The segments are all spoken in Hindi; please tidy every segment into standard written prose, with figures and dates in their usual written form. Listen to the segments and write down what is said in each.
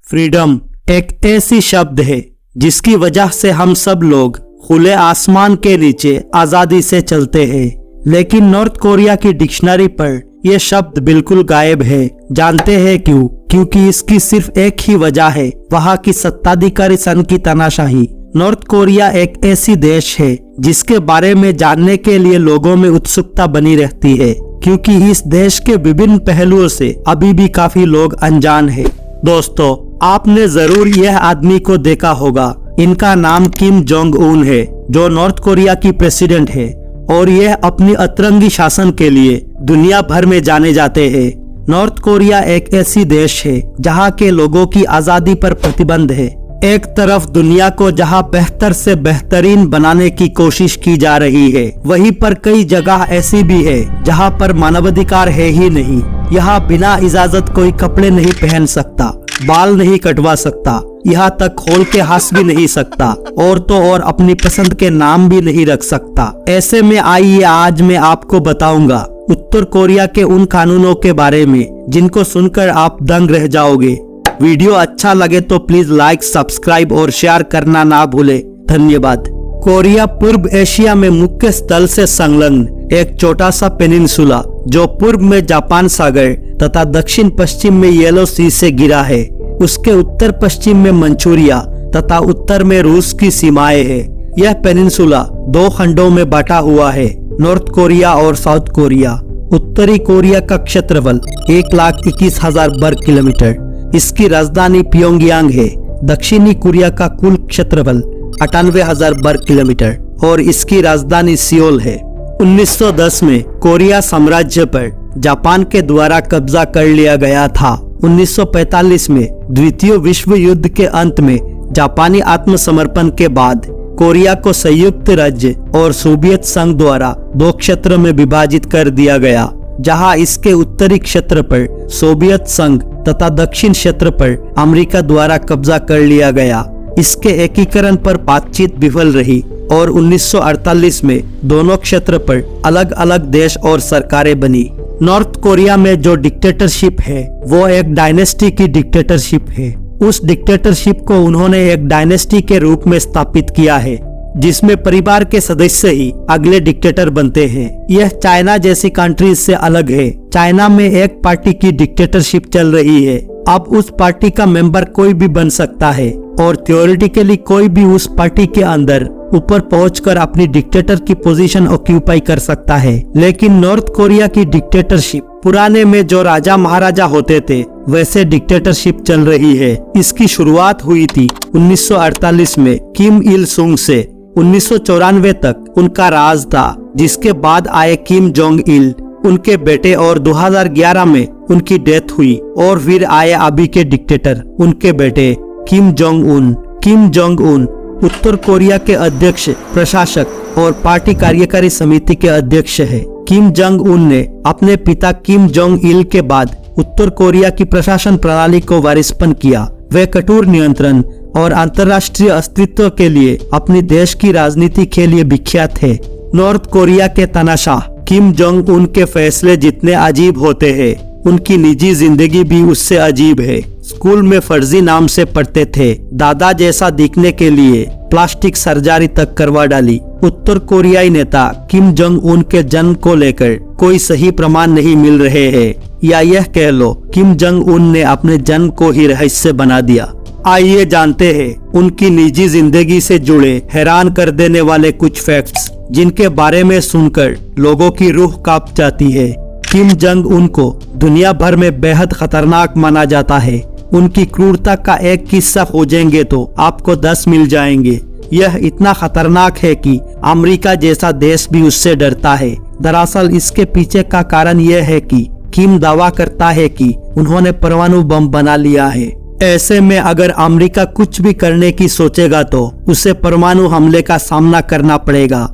फ्रीडम एक ऐसी शब्द है जिसकी वजह से हम सब लोग खुले आसमान के नीचे आजादी से चलते हैं, लेकिन नॉर्थ कोरिया की डिक्शनरी पर यह शब्द बिल्कुल गायब है। जानते हैं क्यों? क्योंकि इसकी सिर्फ एक ही वजह है, वहाँ की सत्ताधिकारी संघ की तानाशाही। नॉर्थ कोरिया एक ऐसी देश है जिसके बारे में जानने के लिए लोगों में उत्सुकता बनी रहती है, क्योंकि इस देश के विभिन्न पहलुओं से अभी भी काफी लोग अनजान है। दोस्तों, आपने जरूर यह आदमी को देखा होगा। इनका नाम किम जोंग उन है, जो नॉर्थ कोरिया की प्रेसिडेंट है और यह अपनी अतरंगी शासन के लिए दुनिया भर में जाने जाते हैं। नॉर्थ कोरिया एक ऐसी देश है जहां के लोगों की आजादी पर प्रतिबंध है। एक तरफ दुनिया को जहां बेहतर से बेहतरीन बनाने की कोशिश की जा रही है, वहीं पर कई जगह ऐसी भी है जहां पर मानवाधिकार है ही नहीं। यहाँ बिना इजाजत कोई कपड़े नहीं पहन सकता, बाल नहीं कटवा सकता, यहाँ तक खोल के हंस भी नहीं सकता, और तो और अपनी पसंद के नाम भी नहीं रख सकता। ऐसे में आइए आज मैं आपको बताऊंगा उत्तर कोरिया के उन कानूनों के बारे में जिनको सुनकर आप दंग रह जाओगे। वीडियो अच्छा लगे तो प्लीज लाइक, सब्सक्राइब और शेयर करना ना भूले। धन्यवाद। कोरिया पूर्व एशिया में मुख्य स्थल से संलग्न एक छोटा सा पेनिनसुला जो पूर्व में जापान सागर तथा दक्षिण पश्चिम में येलो सी से घिरा है। उसके उत्तर पश्चिम में मंचूरिया तथा उत्तर में रूस की सीमाएं है। यह पेनिनसुला दो खंडों में बटा हुआ है, नॉर्थ कोरिया और साउथ कोरिया। उत्तरी कोरिया का क्षेत्रफल 1,21,000 वर्ग किलोमीटर, इसकी राजधानी प्योंगयांग है। दक्षिणी कोरिया का कुल क्षेत्रफल 98,000 वर्ग किलोमीटर और इसकी राजधानी सियोल है। 1910 में कोरिया साम्राज्य पर जापान के द्वारा कब्जा कर लिया गया था। 1945 में द्वितीय विश्व युद्ध के अंत में जापानी आत्मसमर्पण के बाद कोरिया को संयुक्त राज्य और सोवियत संघ द्वारा दो क्षेत्र में विभाजित कर दिया गया, जहां इसके उत्तरी क्षेत्र पर सोवियत संघ तथा दक्षिण क्षेत्र पर अमेरिका द्वारा कब्जा कर लिया गया। इसके एकीकरण पर बातचीत विफल रही और 1948 में दोनों क्षेत्र पर अलग अलग देश और सरकारें बनी। नॉर्थ कोरिया में जो डिक्टेटरशिप है वो एक डायनेस्टी की डिक्टेटरशिप है। उस डिक्टेटरशिप को उन्होंने एक डायनेस्टी के रूप में स्थापित किया है, जिसमें परिवार के सदस्य ही अगले डिक्टेटर बनते हैं। यह चाइना जैसी कंट्रीज से अलग है। चाइना में एक पार्टी की डिक्टेटरशिप चल रही है। अब उस पार्टी का मेंबर कोई भी बन सकता है और थ्योरेटिकली कोई भी उस पार्टी के अंदर ऊपर पहुंचकर अपनी डिक्टेटर की पोजीशन ऑक्यूपाई कर सकता है। लेकिन नॉर्थ कोरिया की डिक्टेटरशिप पुराने में जो राजा महाराजा होते थे वैसे डिक्टेटरशिप चल रही है। इसकी शुरुआत हुई थी 1948 में किम इल सुंग से। 1994 तक उनका राज था, जिसके बाद आए किम जोंग इल, उनके बेटे, और 2011 में उनकी डेथ हुई। और फिर आए अभी के डिक्टेटर, उनके बेटे Kim Jong Un. Kim Jong Un उत्तर कोरिया के अध्यक्ष, प्रशासक और पार्टी कार्यकारी समिति के अध्यक्ष है। किम जोंग उन ने अपने पिता किम जोंग इल के बाद उत्तर कोरिया की प्रशासन प्रणाली को वारिसपन किया। वे कठोर नियंत्रण और अंतर्राष्ट्रीय अस्तित्व के लिए अपनी देश की राजनीति के लिए विख्यात है। नॉर्थ कोरिया के तानाशाह किम जोंग उन के फैसले जितने अजीब होते हैं, उनकी निजी जिंदगी भी उससे अजीब है। स्कूल में फर्जी नाम से पढ़ते थे, दादा जैसा दिखने के लिए प्लास्टिक सर्जरी तक करवा डाली। उत्तर कोरियाई नेता किम जोंग उन के जन्म को लेकर कोई सही प्रमाण नहीं मिल रहे हैं, या यह कह लो किम जोंग उन ने अपने जन्म को ही रहस्य बना दिया। आइए जानते हैं उनकी निजी जिंदगी से जुड़े हैरान कर देने वाले कुछ फैक्ट्स, जिनके बारे में सुनकर लोगों की रूह कांप जाती है। किम जोंग उन को दुनिया भर में बेहद खतरनाक माना जाता है। उनकी क्रूरता का एक किस्सा खोजेंगे तो आपको 10 मिल जाएंगे। यह इतना खतरनाक है कि अमेरिका जैसा देश भी उससे डरता है। दरअसल इसके पीछे का कारण यह है कि किम दावा करता है कि उन्होंने परमाणु बम बना लिया है। ऐसे में अगर अमेरिका कुछ भी करने की सोचेगा तो उसे परमाणु हमले का सामना करना पड़ेगा।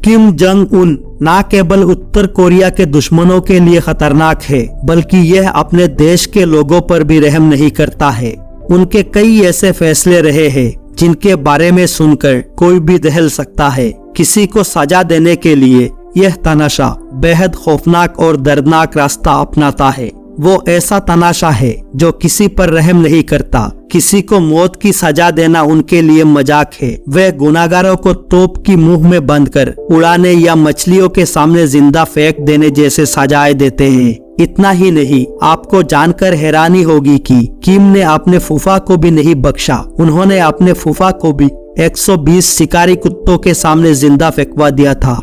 किम जोंग उन न केवल उत्तर कोरिया के दुश्मनों के लिए खतरनाक है, बल्कि यह अपने देश के लोगों पर भी रहम नहीं करता है। उनके कई ऐसे फैसले रहे हैं जिनके बारे में सुनकर कोई भी दहल सकता है। किसी को सजा देने के लिए यह तानाशाह बेहद खौफनाक और दर्दनाक रास्ता अपनाता है। वो ऐसा तनाशा है जो किसी पर रहम नहीं करता। किसी को मौत की सजा देना उनके लिए मजाक है। वे गुनाहगारों को तोप की मुंह में बंद कर उड़ाने या मछलियों के सामने जिंदा फेंक देने जैसे सजाएं देते हैं। इतना ही नहीं, आपको जानकर हैरानी होगी कि किम ने अपने फूफा को भी नहीं बख्शा। उन्होंने अपने फूफा को भी 120 शिकारी कुत्तों के सामने जिंदा फेंकवा दिया था।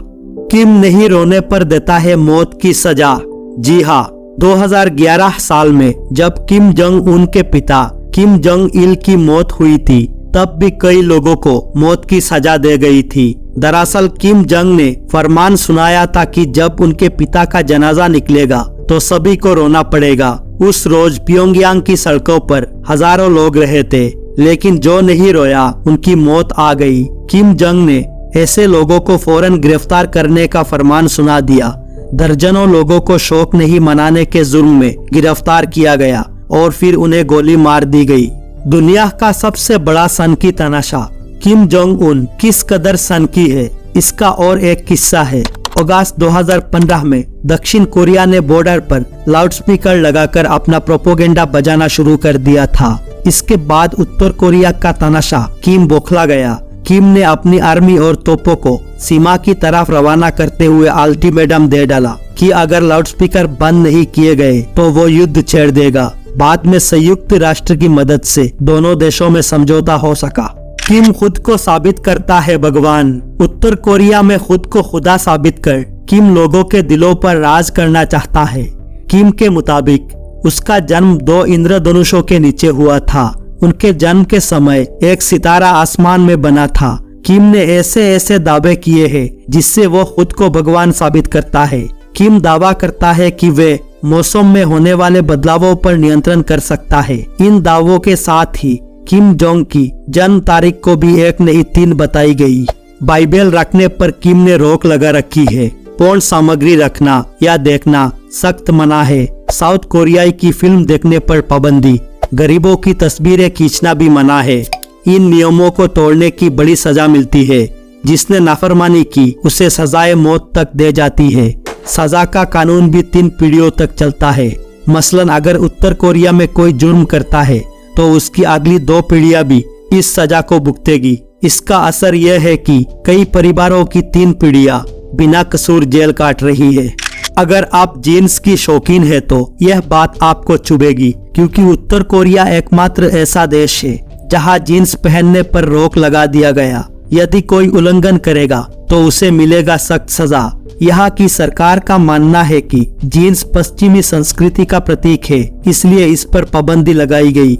किम नहीं रोने पर देता है मौत की सजा। जी हाँ, 2011 साल में जब किम जोंग उन के पिता किम जोंग इल की मौत हुई थी, तब भी कई लोगों को मौत की सजा दे गई थी। दरअसल किम जोंग ने फरमान सुनाया था कि जब उनके पिता का जनाजा निकलेगा तो सभी को रोना पड़ेगा। उस रोज प्योंगयांग की सड़कों पर हजारों लोग रहे थे, लेकिन जो नहीं रोया उनकी मौत आ गई। किम जोंग ने ऐसे लोगों को फौरन गिरफ्तार करने का फरमान सुना दिया। दर्जनों लोगों को शोक नहीं मनाने के जुर्म में गिरफ्तार किया गया और फिर उन्हें गोली मार दी गई। दुनिया का सबसे बड़ा सनकी तमाशा किम जोंग उन किस कदर सनकी है, इसका और एक किस्सा है। अगस्त 2015 में दक्षिण कोरिया ने बॉर्डर पर लाउडस्पीकर लगाकर अपना प्रोपोगेंडा बजाना शुरू कर दिया था। इसके बाद उत्तर कोरिया का तमाशा किम बौखला गया। किम ने अपनी आर्मी और तोपों को सीमा की तरफ रवाना करते हुए अल्टीमेटम दे डाला कि अगर लाउडस्पीकर बंद नहीं किए गए तो वो युद्ध छेड़ देगा। बाद में संयुक्त राष्ट्र की मदद से दोनों देशों में समझौता हो सका। किम खुद को साबित करता है भगवान। उत्तर कोरिया में खुद को खुदा साबित कर किम लोगों के दिलों पर राज करना चाहता है। किम के मुताबिक उसका जन्म 2 इंद्रधनुषों के नीचे हुआ था। उनके जन्म के समय एक सितारा आसमान में बना था। किम ने ऐसे ऐसे दावे किए हैं जिससे वो खुद को भगवान साबित करता है। किम दावा करता है कि वे मौसम में होने वाले बदलावों पर नियंत्रण कर सकता है। इन दावों के साथ ही किम जोंग की जन्म तारीख को भी 1 नहीं 3 बताई गई। बाइबल रखने पर किम ने रोक लगा रखी है। पोर्न सामग्री रखना या देखना सख्त मना है। साउथ कोरियाई की फिल्म देखने पर पाबंदी। गरीबों की तस्वीरें खींचना भी मना है। इन नियमों को तोड़ने की बड़ी सजा मिलती है। जिसने नाफरमानी की उसे सजाए मौत तक दे जाती है। सजा का कानून भी 3 पीढ़ियों तक चलता है। मसलन अगर उत्तर कोरिया में कोई जुर्म करता है तो उसकी अगली 2 पीढ़ियां भी इस सजा को भुगतेगी। इसका असर यह है कि कई परिवारों की 3 पीढ़ियां बिना कसूर जेल काट रही है। अगर आप जीन्स की शौकीन है तो यह बात आपको चुभेगी, क्योंकि उत्तर कोरिया एकमात्र ऐसा देश है जहां जीन्स पहनने पर रोक लगा दिया गया। यदि कोई उल्लंघन करेगा तो उसे मिलेगा सख्त सजा। यहाँ की सरकार का मानना है कि जीन्स पश्चिमी संस्कृति का प्रतीक है, इसलिए इस पर पाबंदी लगाई गई।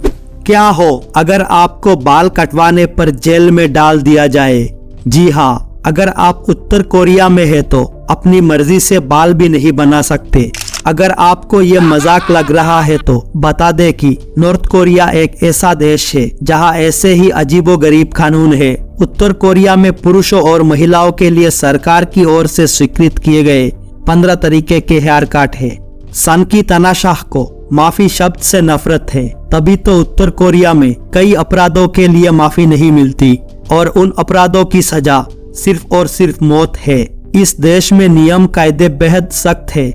क्या हो अगर आपको बाल कटवाने पर जेल में डाल दिया जाए? जी हाँ, अगर आप उत्तर कोरिया में है तो अपनी मर्जी से बाल भी नहीं बना सकते। अगर आपको ये मजाक लग रहा है तो बता दे कि नॉर्थ कोरिया एक ऐसा देश है जहां ऐसे ही अजीबोगरीब कानून है। उत्तर कोरिया में पुरुषों और महिलाओं के लिए सरकार की ओर से स्वीकृत किए गए 15 तरीके के हेयर कट है। सन की तनाशाह को माफी शब्द से नफरत है, तभी तो उत्तर कोरिया में कई अपराधों के लिए माफी नहीं मिलती और उन अपराधों की सजा सिर्फ और सिर्फ मौत है। इस देश में नियम कायदे बेहद सख्त है।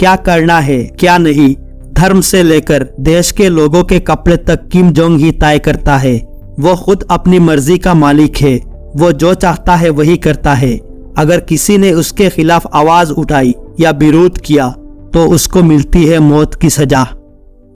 क्या करना है क्या नहीं, धर्म से लेकर देश के लोगों के कपड़े तक किम जोंग ही तय करता है। वो खुद अपनी मर्जी का मालिक है। वो जो चाहता है वही करता है। अगर किसी ने उसके खिलाफ आवाज उठाई या विरोध किया तो उसको मिलती है मौत की सजा।